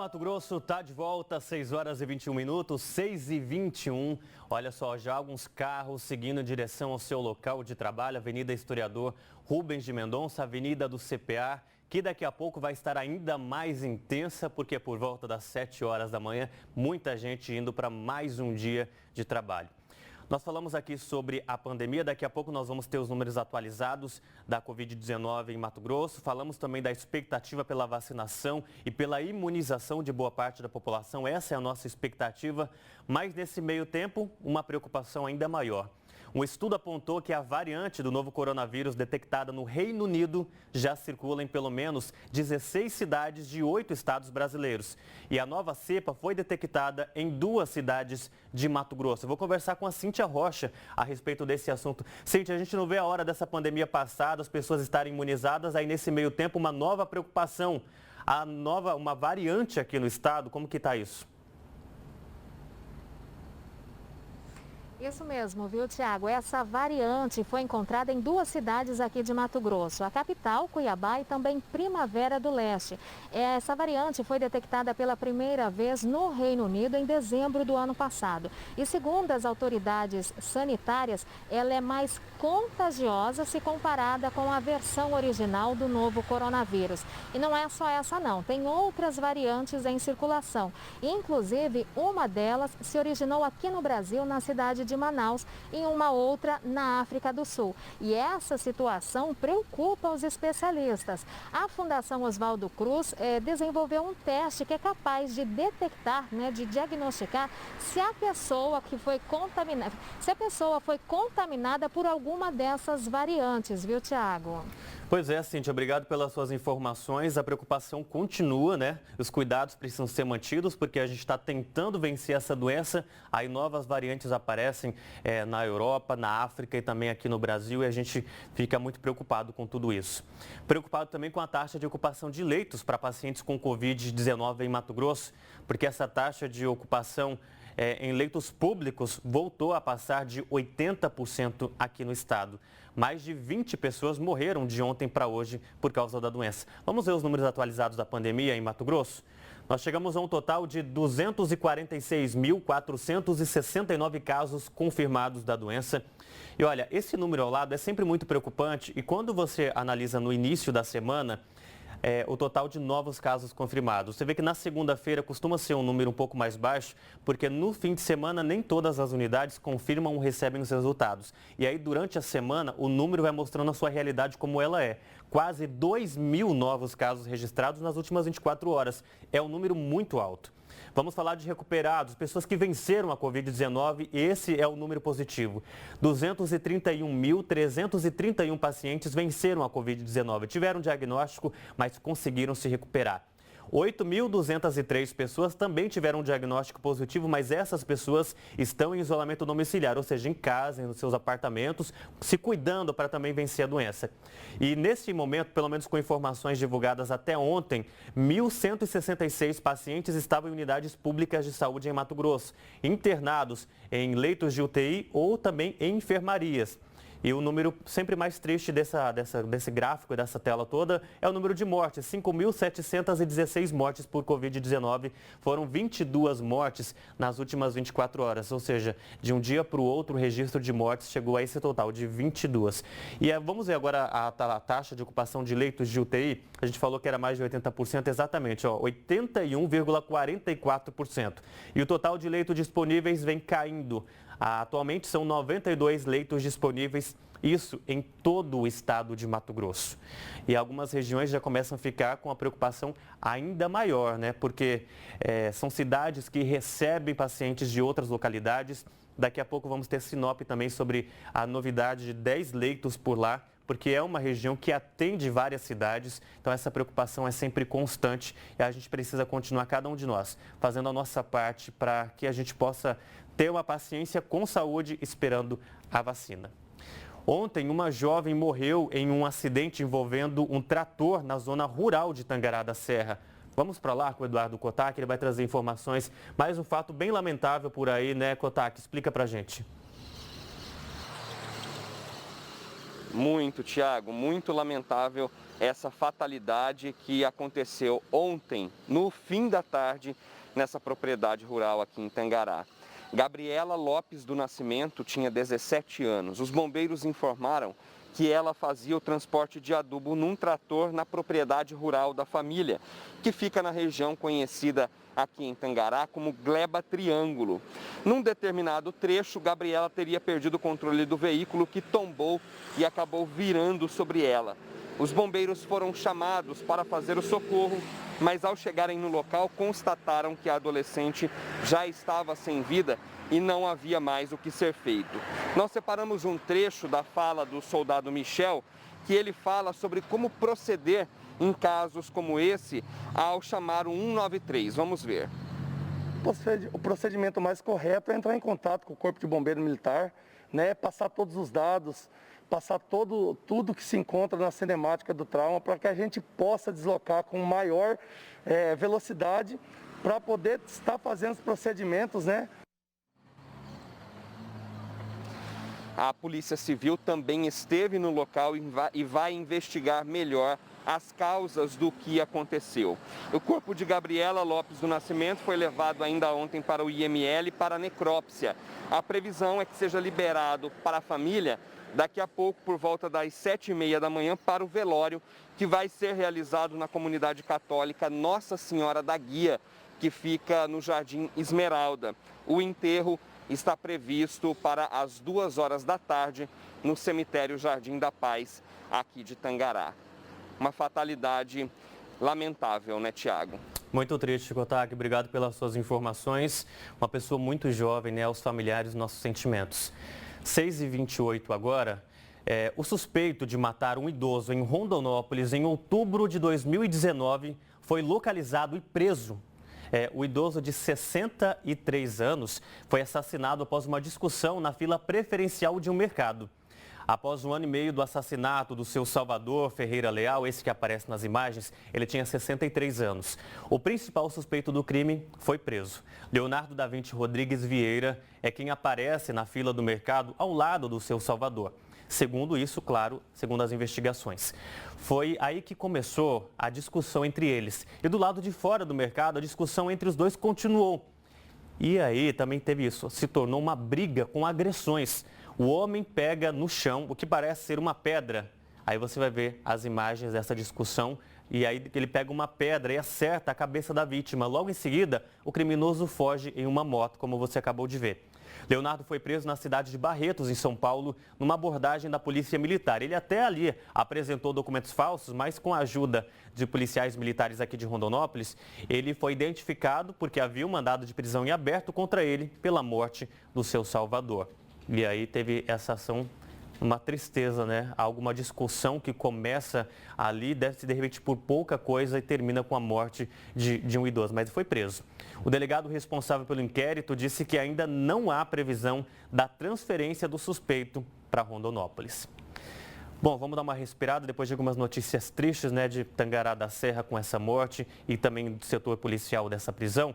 Mato Grosso está de volta, 6 horas e 21 minutos, 6h21. Olha só, já alguns carros seguindo em direção ao seu local de trabalho, Avenida Historiador Rubens de Mendonça, Avenida do CPA, que daqui a pouco vai estar ainda mais intensa, porque por volta das 7 horas da manhã, muita gente indo para mais um dia de trabalho. Nós falamos aqui sobre a pandemia, daqui a pouco nós vamos ter os números atualizados da Covid-19 em Mato Grosso. Falamos também da expectativa pela vacinação e pela imunização de boa parte da população. Essa é a nossa expectativa, mas nesse meio tempo, uma preocupação ainda maior. Um estudo apontou que a variante do novo coronavírus detectada no Reino Unido já circula em pelo menos 16 cidades de 8 estados brasileiros. E a nova cepa foi detectada em 2 cidades de Mato Grosso. Eu vou conversar com a Cíntia Rocha a respeito desse assunto. Cíntia, a gente não vê a hora dessa pandemia passada, as pessoas estarem imunizadas, aí nesse meio tempo uma nova preocupação, uma variante aqui no estado, como que está isso? Isso mesmo, viu, Tiago? Essa variante foi encontrada em 2 cidades aqui de Mato Grosso, a capital, Cuiabá, e também Primavera do Leste. Essa variante foi detectada pela primeira vez no Reino Unido em dezembro do ano passado. E segundo as autoridades sanitárias, ela é mais contagiosa se comparada com a versão original do novo coronavírus. E não é só essa não, tem outras variantes em circulação. Inclusive, uma delas se originou aqui no Brasil, na cidade de Manaus, e uma outra na África do Sul. E essa situação preocupa os especialistas. A Fundação Oswaldo Cruz desenvolveu um teste que é capaz de detectar, de diagnosticar se a pessoa foi contaminada por alguma dessas variantes, viu, Tiago? Pois é, Cíntia, obrigado pelas suas informações. A preocupação continua, né? Os cuidados precisam ser mantidos porque a gente está tentando vencer essa doença. Aí novas variantes aparecem na Europa, na África e também aqui no Brasil e a gente fica muito preocupado com tudo isso. Preocupado também com a taxa de ocupação de leitos para pacientes com Covid-19 em Mato Grosso, porque essa taxa de ocupação em leitos públicos voltou a passar de 80% aqui no estado. Mais de 20 pessoas morreram de ontem para hoje por causa da doença. Vamos ver os números atualizados da pandemia em Mato Grosso? Nós chegamos a um total de 246.469 casos confirmados da doença. E olha, esse número ao lado é sempre muito preocupante e quando você analisa no início da semana, o total de novos casos confirmados. Você vê que na segunda-feira costuma ser um número um pouco mais baixo, porque no fim de semana nem todas as unidades confirmam ou recebem os resultados. E aí durante a semana o número vai mostrando a sua realidade como ela é. Quase 2.000 novos casos registrados nas últimas 24 horas. É um número muito alto. Vamos falar de recuperados, pessoas que venceram a Covid-19, esse é o número positivo. 231.331 pacientes venceram a Covid-19, tiveram diagnóstico, mas conseguiram se recuperar. 8.203 pessoas também tiveram um diagnóstico positivo, mas essas pessoas estão em isolamento domiciliar, ou seja, em casa, nos seus apartamentos, se cuidando para também vencer a doença. E nesse momento, pelo menos com informações divulgadas até ontem, 1.166 pacientes estavam em unidades públicas de saúde em Mato Grosso, internados em leitos de UTI ou também em enfermarias. E o número sempre mais triste desse gráfico, dessa tela toda, é o número de mortes. 5.716 mortes por Covid-19. Foram 22 mortes nas últimas 24 horas. Ou seja, de um dia para o outro, o registro de mortes chegou a esse total de 22. E vamos ver agora a taxa de ocupação de leitos de UTI. A gente falou que era mais de 80%, exatamente, 81,44%. E o total de leitos disponíveis vem caindo. Atualmente são 92 leitos disponíveis, isso em todo o estado de Mato Grosso. E algumas regiões já começam a ficar com a preocupação ainda maior, né? Porque são cidades que recebem pacientes de outras localidades. Daqui a pouco vamos ter Sinop também sobre a novidade de 10 leitos por lá, porque é uma região que atende várias cidades, então essa preocupação é sempre constante e a gente precisa continuar, cada um de nós, fazendo a nossa parte para que a gente possa ter uma paciência com saúde esperando a vacina. Ontem, uma jovem morreu em um acidente envolvendo um trator na zona rural de Tangará da Serra. Vamos para lá com o Eduardo Kotak, ele vai trazer informações. Mais um fato bem lamentável por aí, né, Kotak? Explica pra gente. Muito, Tiago, muito lamentável essa fatalidade que aconteceu ontem, no fim da tarde, nessa propriedade rural aqui em Tangará. Gabriela Lopes do Nascimento tinha 17 anos. Os bombeiros informaram que ela fazia o transporte de adubo num trator na propriedade rural da família, que fica na região conhecida aqui em Tangará como Gleba Triângulo. Num determinado trecho, Gabriela teria perdido o controle do veículo, que tombou e acabou virando sobre ela. Os bombeiros foram chamados para fazer o socorro, mas ao chegarem no local constataram que a adolescente já estava sem vida e não havia mais o que ser feito. Nós separamos um trecho da fala do soldado Michel, que ele fala sobre como proceder em casos como esse ao chamar o 193. Vamos ver. O procedimento mais correto é entrar em contato com o Corpo de Bombeiro Militar, né, passar todos os dados, passar tudo que se encontra na cinemática do trauma, para que a gente possa deslocar com maior velocidade para poder estar fazendo os procedimentos, né? A Polícia Civil também esteve no local e vai investigar melhor as causas do que aconteceu. O corpo de Gabriela Lopes do Nascimento foi levado ainda ontem para o IML para necrópsia. A previsão é que seja liberado para a família daqui a pouco, por volta das 7h30 da manhã, para o velório, que vai ser realizado na comunidade católica Nossa Senhora da Guia, que fica no Jardim Esmeralda. O enterro está previsto para as 2h da tarde no cemitério Jardim da Paz, aqui de Tangará. Uma fatalidade lamentável, né, Tiago? Muito triste, Kottak. Obrigado pelas suas informações. Uma pessoa muito jovem, né? Aos familiares, nossos sentimentos. 6h28 agora. O suspeito de matar um idoso em Rondonópolis em outubro de 2019 foi localizado e preso. O idoso de 63 anos foi assassinado após uma discussão na fila preferencial de um mercado. Após 1 ano e meio do assassinato do seu Salvador Ferreira Leal, esse que aparece nas imagens, ele tinha 63 anos. O principal suspeito do crime foi preso. Leonardo da Vinci Rodrigues Vieira é quem aparece na fila do mercado ao lado do seu Salvador. Segundo isso, claro, segundo as investigações. Foi aí que começou a discussão entre eles. E do lado de fora do mercado, a discussão entre os dois continuou. E aí também teve isso, se tornou uma briga com agressões. O homem pega no chão o que parece ser uma pedra. Aí você vai ver as imagens dessa discussão e aí ele pega uma pedra e acerta a cabeça da vítima. Logo em seguida, o criminoso foge em uma moto, como você acabou de ver. Leonardo foi preso na cidade de Barretos, em São Paulo, numa abordagem da Polícia Militar. Ele até ali apresentou documentos falsos, mas com a ajuda de policiais militares aqui de Rondonópolis, ele foi identificado porque havia um mandado de prisão em aberto contra ele pela morte do seu Salvador. E aí teve essa ação, uma tristeza, né? Alguma discussão que começa ali, deve-se de repente por pouca coisa e termina com a morte de um idoso, mas foi preso. O delegado responsável pelo inquérito disse que ainda não há previsão da transferência do suspeito para Rondonópolis. Bom, vamos dar uma respirada depois de algumas notícias tristes, né, de Tangará da Serra com essa morte e também do setor policial dessa prisão.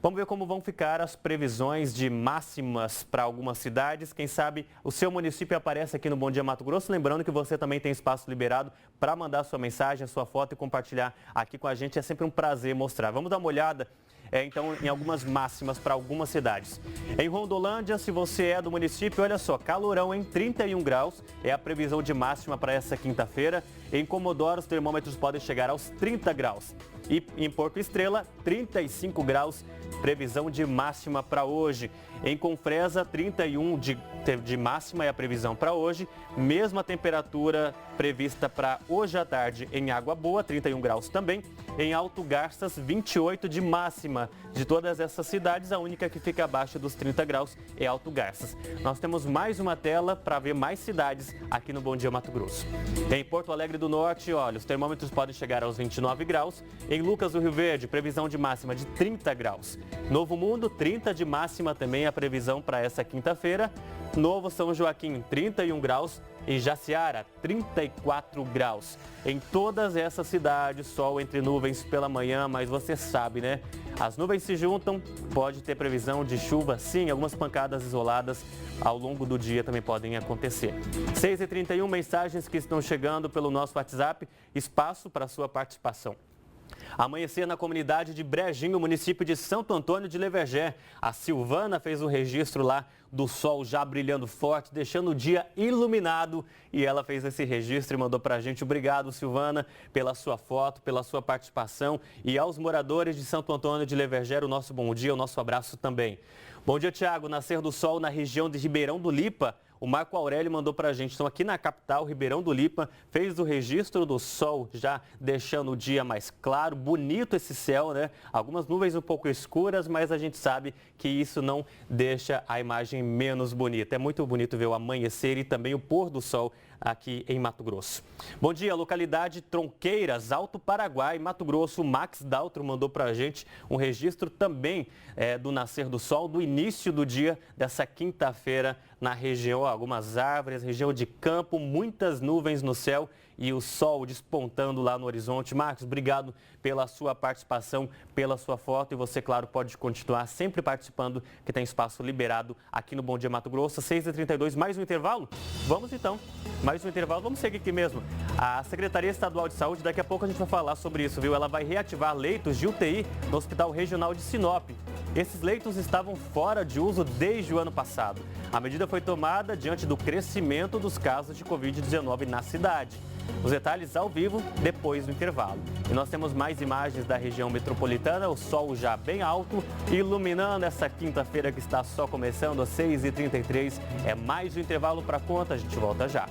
Vamos ver como vão ficar as previsões de máximas para algumas cidades. Quem sabe o seu município aparece aqui no Bom Dia Mato Grosso. Lembrando que você também tem espaço liberado para mandar sua mensagem, a sua foto e compartilhar aqui com a gente. É sempre um prazer mostrar. Vamos dar uma olhada, então, em algumas máximas para algumas cidades. Em Rondolândia, se você é do município, olha só, calorão em 31 graus. É a previsão de máxima para essa quinta-feira. Em Comodoro, os termômetros podem chegar aos 30 graus. E em Porto Estrela, 35 graus, previsão de máxima para hoje. Em Confresa, 31 de máxima é a previsão para hoje. Mesma temperatura prevista para hoje à tarde em Água Boa, 31 graus também. Em Alto Garças, 28 de máxima. De todas essas cidades, a única que fica abaixo dos 30 graus é Alto Garças. Nós temos mais uma tela para ver mais cidades aqui no Bom Dia Mato Grosso. Em Porto Alegre do Norte, olha, os termômetros podem chegar aos 29 graus. Em Lucas do Rio Verde, previsão de máxima de 30 graus. Novo Mundo, 30 de máxima também a previsão para essa quinta-feira. Novo São Joaquim, 31 graus. Em Jaciara, 34 graus. Em todas essas cidades, sol entre nuvens pela manhã, mas você sabe, né? As nuvens se juntam, pode ter previsão de chuva, sim, algumas pancadas isoladas ao longo do dia também podem acontecer. 6h31, mensagens que estão chegando pelo nosso WhatsApp, espaço para a sua participação. Amanhecer na comunidade de Brejinho, município de Santo Antônio de Levergé. A Silvana fez o registro lá do sol já brilhando forte, deixando o dia iluminado. E ela fez esse registro e mandou pra gente. Obrigado, Silvana, pela sua foto, pela sua participação. E aos moradores de Santo Antônio de Levergé, o nosso bom dia, o nosso abraço também. Bom dia, Tiago. Nascer do sol na região de Ribeirão do Lipa. O Marco Aurélio mandou pra gente. Então, aqui na capital, Ribeirão do Lipa, fez o registro do sol, já deixando o dia mais claro. Bonito esse céu, né? Algumas nuvens um pouco escuras, mas a gente sabe que isso não deixa a imagem menos bonita. É muito bonito ver o amanhecer e também o pôr do sol aqui em Mato Grosso. Bom dia, localidade Tronqueiras, Alto Paraguai, Mato Grosso. O Max Daltro mandou pra gente um registro também do nascer do sol, do início do dia dessa quinta-feira na região. Algumas árvores, região de campo, muitas nuvens no céu e o sol despontando lá no horizonte. Marcos, obrigado pela sua participação, pela sua foto. E você, claro, pode continuar sempre participando, que tem espaço liberado aqui no Bom Dia Mato Grosso. 6h32, mais um intervalo? Vamos então. Mais um intervalo, vamos seguir aqui mesmo. A Secretaria Estadual de Saúde, daqui a pouco a gente vai falar sobre isso, viu? Ela vai reativar leitos de UTI no Hospital Regional de Sinop. Esses leitos estavam fora de uso desde o ano passado. A medida foi tomada diante do crescimento dos casos de Covid-19 na cidade. Os detalhes ao vivo depois do intervalo. E nós temos mais imagens da região metropolitana, o sol já bem alto, iluminando essa quinta-feira que está só começando às 6h33. É mais um intervalo para conta, a gente volta já.